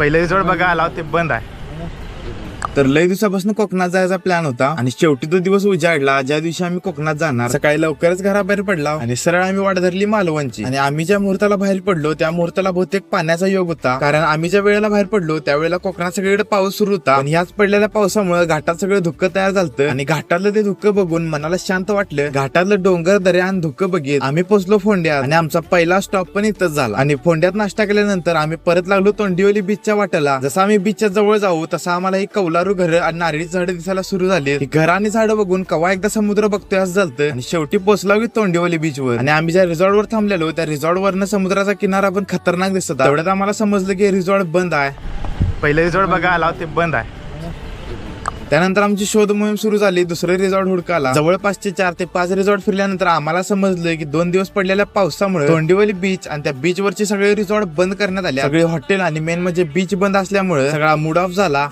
पहिले रिसॉर्ट बघा आला ते बंद आहे. तर लय दिवसापासून कोकणात जायचा प्लॅन होता आणि शेवटी तो दिवस उजाडला ज्या दिवशी आम्ही कोकणात जाणार. सकाळी लवकरच घराबाहेर पडला आणि सरळ आम्ही वाट धरली मालवणची. आणि आम्ही ज्या मुहूर्ताला बाहेर पडलो त्या मुहूर्ताला बहुतेक पाण्याचा योग होता, कारण आम्ही ज्या वेळेला बाहेर पडलो त्यावेळेला कोकणात सगळीकडे पाऊस सुरू होता. पण ह्याच पडलेल्या पावसामुळे घाटात सगळं धुक्क तयार झालं आणि घाटातलं ते धुक्क बघून मनाला शांत वाटलं. घाटातलं डोंगर दर्या आणि धुक्क बघित आम्ही पोहोचलो फोंड्यात आणि आमचा पहिला स्टॉप पण इथंच झाला. आणि फोंड्यात नाश्ता केल्यानंतर आम्ही परत लागलो तोंडिवली बीचच्या वाटेला. जसं आम्ही बीचच्या जवळ जाऊ तसं आम्हाला ही कौलारू घर आणि नारळी झाडं दिसायला सुरू झाली. घर आणि झाडं बघून कवा एकदा समुद्र बघतोय असं झालं. आणि शेवटी पोहोचलो की तोंडिवली बीच वर. आणि आम्ही ज्या रिसॉर्ट वर थांबलेलो त्या रिसॉर्ट वरनं समुद्राचा किनारा पण खतरनाक दिसत. तेवढ्यात आम्हाला समजलं की रिसॉर्ट बंद आहे. पहिले रिसॉर्ट बघा आला ते बंद आहे. त्यानंतर आमची शोध मोहीम सुरू झाली. दुसरे रिसॉर्ट हुडकाला. जवळपासचे 4 ते 5 रिसॉर्ट फिरल्यानंतर आम्हाला समजलं की 2 दिवस पडलेल्या पावसामुळे तोंडिवली बीच आणि त्या बीच वरचे सगळे रिसॉर्ट बंद करण्यात आले. सगळे हॉटेल आणि मेन म्हणजे बीच बंद असल्यामुळे सगळा मूड ऑफ झाला.